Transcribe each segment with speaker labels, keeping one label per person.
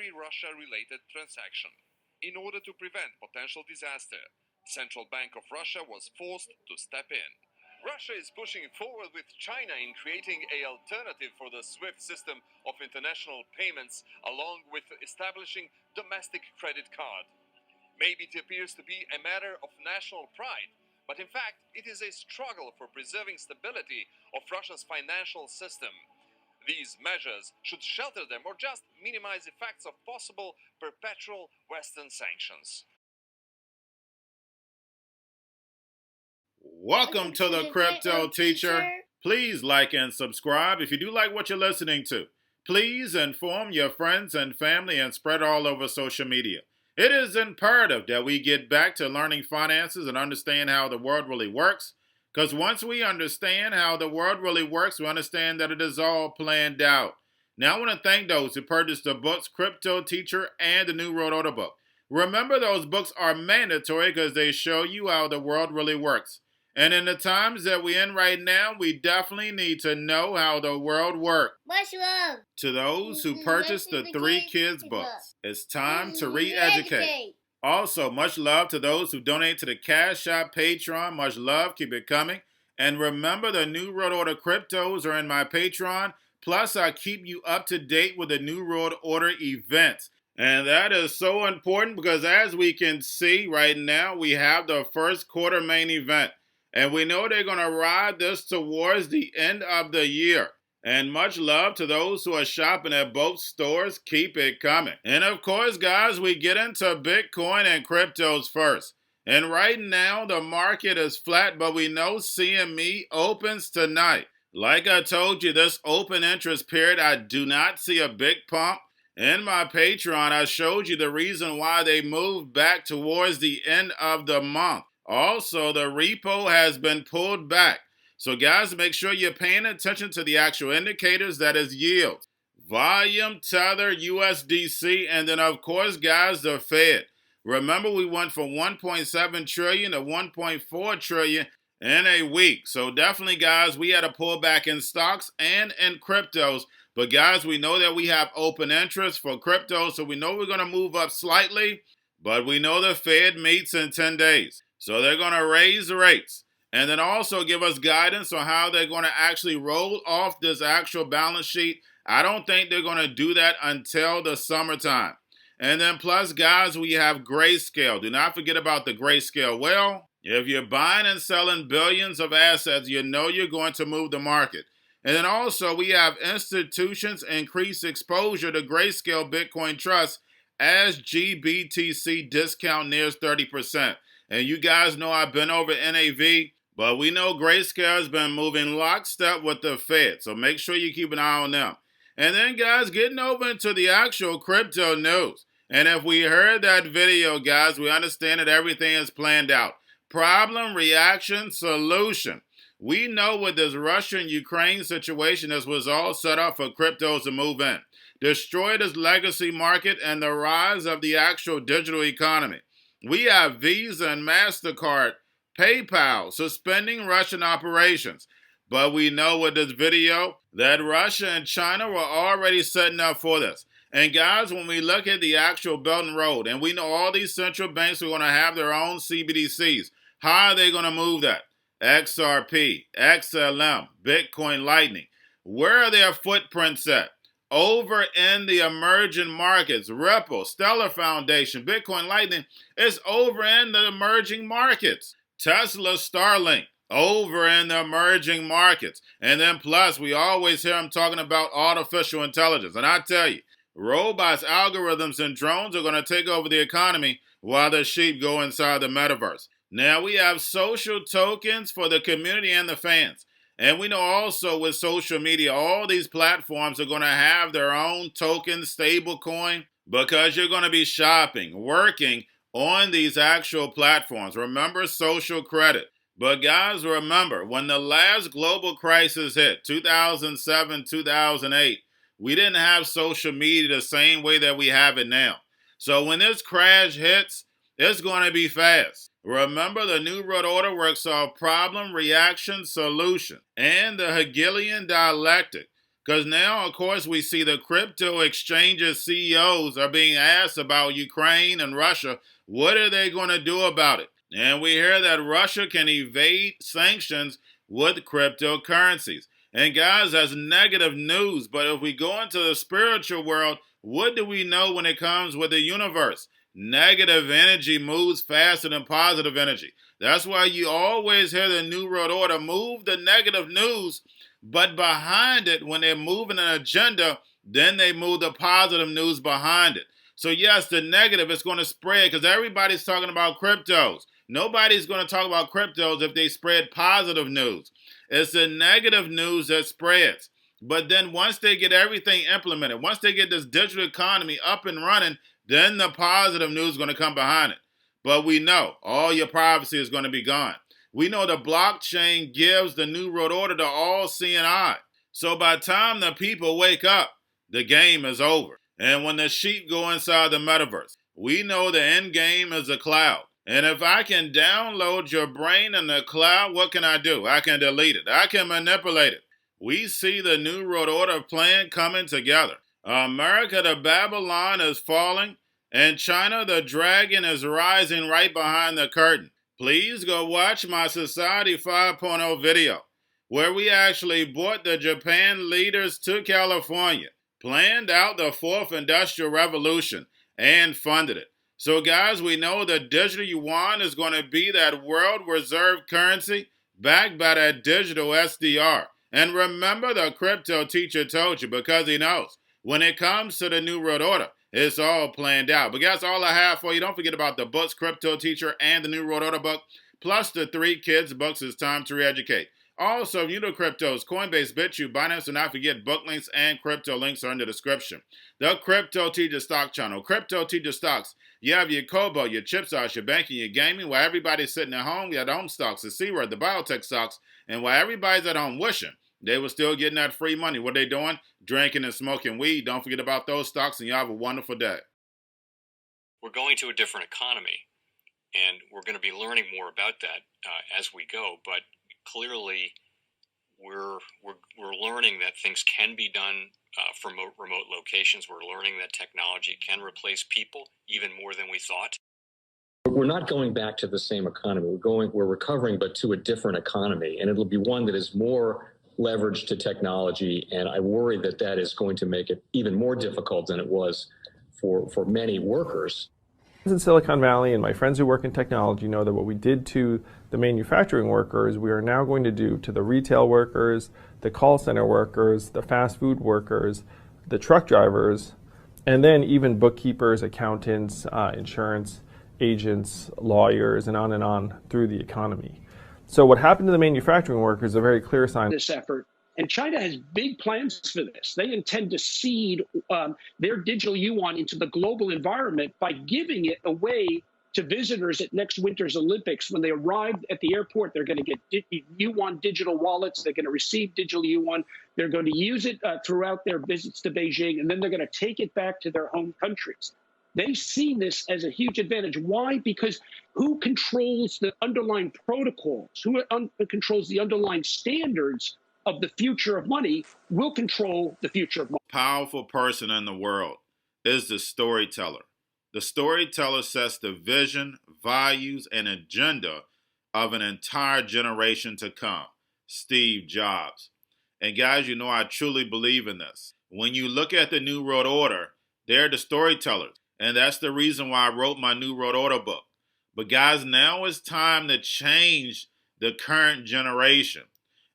Speaker 1: every Russia-related transaction. In order to prevent potential disaster, Central Bank of Russia was forced to step in. Russia is pushing forward with China in creating an alternative for the SWIFT system of international payments, along with establishing domestic credit card. Maybe it appears to be a matter of national pride, but in fact, it is a struggle for preserving stability of Russia's financial system. These measures should shelter them or just minimize effects of possible perpetual Western sanctions.
Speaker 2: Welcome to the Crypto Teacher. Please like and subscribe if you do like what you're listening to. Please inform your friends and family and spread all over social media. It is imperative that we get back to learning finances and understand how the world really works. Because once we understand how the world really works, we understand that it is all planned out. Now I want to thank those who purchased the books Cryptoteacher and the New World Order book. Remember, those books are mandatory because they show you how the world really works. And in the times that we're in right now, we definitely need to know how the world works.
Speaker 3: Much love
Speaker 2: to those who purchased the 3 Kids books. It's time to re-educate. Also, much love to those who donate to the Cash App, Patreon. Much love. Keep it coming. And remember, the New World Order cryptos are in my Patreon. Plus, I keep you up to date with the New World Order events. And that is so important because as we can see right now, we have the first quarter main event. And we know they're going to ride this towards the end of the year. And much love to those who are shopping at both stores. Keep it coming. And of course, guys, we get into Bitcoin and cryptos first. And right now, the market is flat, but we know CME opens tonight. Like I told you, this open interest period, I do not see a big pump. In my Patreon, I showed you the reason why they moved back towards the end of the month. Also, the repo has been pulled back. So guys, make sure you're paying attention to the actual indicators, that is yield, volume, tether, USDC, and then of course, guys, the Fed. Remember, we went from 1.7 trillion to 1.4 trillion in a week. So definitely, guys, we had a pullback in stocks and in cryptos. But guys, we know that we have open interest for crypto, so we know we're going to move up slightly. But we know the Fed meets in 10 days. So they're going to raise the rates and then also give us guidance on how they're going to actually roll off this actual balance sheet. I don't think they're going to do that until the summertime. And then plus, guys, we have grayscale. Do not forget about the grayscale. Well, if you're buying and selling billions of assets, you know you're going to move the market. And then also we have institutions increase exposure to grayscale Bitcoin Trust as GBTC discount nears 30%. And you guys know I've been over NAV, but we know Grayscale has been moving lockstep with the Fed. So make sure you keep an eye on them. And then, guys, getting over into the actual crypto news. And if we heard that video, guys, we understand that everything is planned out. Problem, reaction, solution. We know with this Russia-Ukraine situation, this was all set up for cryptos to move in. Destroy this legacy market and the rise of the actual digital economy. We have Visa and MasterCard, PayPal suspending Russian operations. But we know with this video that Russia and China were already setting up for this. And guys, when we look at the actual Belt and Road, and we know all these central banks are going to have their own CBDCs, how are they going to move that? Xrp, Xlm, Bitcoin Lightning. Where are their footprints at? Over in the emerging markets, Ripple, Stellar Foundation, Bitcoin Lightning is over in the emerging markets. Tesla, Starlink, over in the emerging markets. And then plus, we always hear them talking about artificial intelligence. And I tell you, robots, algorithms, and drones are going to take over the economy while the sheep go inside the metaverse. Now we have social tokens for the community and the fans. And we know also with social media, all these platforms are going to have their own token, stable coin, because you're going to be shopping, working on these actual platforms. Remember social credit. But guys, remember, when the last global crisis hit, 2007, 2008, we didn't have social media the same way that we have it now. So when this crash hits, it's going to be fast. Remember, the New World Order works off problem, reaction, solution, and the Hegelian dialectic. Because now, of course, we see the crypto exchanges CEOs are being asked about Ukraine and Russia. What are they going to do about it? And we hear that Russia can evade sanctions with cryptocurrencies. And guys, that's negative news. But if we go into the spiritual world, what do we know when it comes with the universe? Negative energy moves faster than positive energy. That's why you always hear the New World Order move the negative news, but behind it, when they're moving an agenda, then they move the positive news behind it. So yes, the negative is going to spread because everybody's talking about cryptos. Nobody's going to talk about cryptos if they spread positive news. It's the negative news that spreads. But then once they get everything implemented, once they get this digital economy up and running, then the positive news is going to come behind it. But we know all your privacy is going to be gone. We know the blockchain gives the New World Order to all seeing eye. So by the time the people wake up, the game is over. And when the sheep go inside the metaverse, we know the end game is the cloud. And if I can download your brain in the cloud, what can I do? I can delete it. I can manipulate it. We see the New World Order plan coming together. America, the Babylon is falling, and China, the dragon, is rising right behind the curtain. Please go watch my Society 5.0 video, where we actually brought the Japan leaders to California, planned out the fourth industrial revolution, and funded it. So guys, we know the digital yuan is going to be that world reserve currency backed by that digital SDR. And remember, the crypto teacher told you, because he knows when it comes to the New World Order, it's all planned out. But guys, all I have for you. Don't forget about the books, Crypto Teacher and the New World Order book, plus the 3 kids books, It's Time to Re-Educate. Also, if you know cryptos, Coinbase, Bitrue, Binance, do not forget book links and crypto links are in the description. The Crypto Teacher Stock Channel, Crypto Teacher Stocks. You have your Kobo, your chip stocks, your banking, your gaming. While everybody's sitting at home, you have the home stocks, the C-word, the biotech stocks. And while everybody's at home wishing they were still getting that free money, what are they doing? Drinking and smoking weed. Don't forget about those stocks, and you have a wonderful day.
Speaker 3: We're going to a different economy, and we're going to be learning more about that as we go. But clearly, we're learning that things can be done from remote locations. We're learning that technology can replace people even more than we thought.
Speaker 4: We're not going back to the same economy. We're recovering, but to a different economy, and it'll be one that is more leveraged to technology. And I worry that that is going to make it even more difficult than it was for many workers.
Speaker 5: In Silicon Valley, and my friends who work in technology know that what we did to the manufacturing workers, we are now going to do to the retail workers, the call center workers, the fast food workers, the truck drivers, and then even bookkeepers, accountants, insurance agents, lawyers, and on through the economy. So what happened to the manufacturing workers is a very clear sign.
Speaker 6: This effort. And China has big plans for this. They intend to seed their digital yuan into the global environment by giving it away to visitors at next winter's Olympics. When they arrive at the airport, they're going to get yuan digital wallets. They're going to receive digital yuan. They're going to use it throughout their visits to Beijing, and then they're going to take it back to their home countries. They see this as a huge advantage. Why? Because who controls the underlying protocols, who controls the underlying standards of the future of money will control the future of money.
Speaker 2: Powerful person in the world is the storyteller. The storyteller sets the vision, values, and agenda of an entire generation to come. Steve Jobs. And guys, you know I truly believe in this. When you look at the New World Order, they're the storytellers. And that's the reason why I wrote my New World Order book. But guys, now it's time to change the current generation.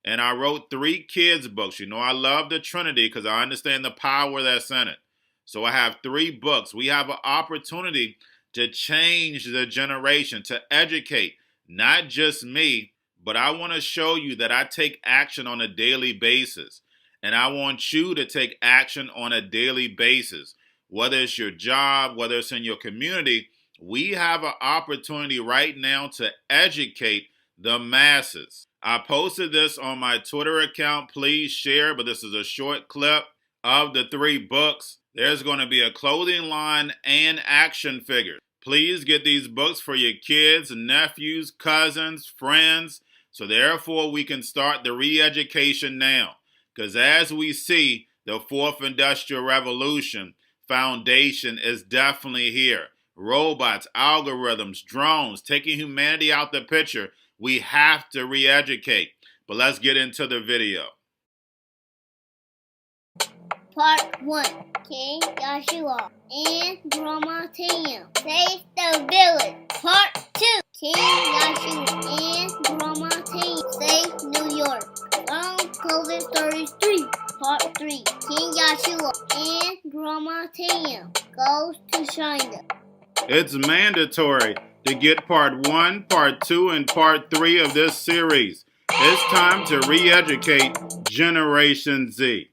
Speaker 2: And I wrote 3 kids books. You know, I love the Trinity because I understand the power that's in it. So I have 3 books. We have an opportunity to change the generation, to educate, not just me, but I want to show you that I take action on a daily basis. And I want you to take action on a daily basis. Whether it's your job, whether it's in your community, we have an opportunity right now to educate the masses. I posted this on my Twitter account. Please share, but this is a short clip of the 3 books. There's going to be a clothing line and action figures. Please get these books for your kids, nephews, cousins, friends, so therefore we can start the re-education now. Because as we see, the fourth industrial revolution foundation is definitely here. Robots, algorithms, drones, taking humanity out the picture. We have to re-educate. But let's get into the video.
Speaker 7: Part 1. King Joshua and Grandma Tam save the village. Part 2. King Joshua and Grandma Tam save New York from COVID-33. Part 3. King Joshua and Grandma Tam goes to China.
Speaker 2: It's mandatory to get part 1, part 2, and part 3 of this series. It's time to re-educate Generation Z.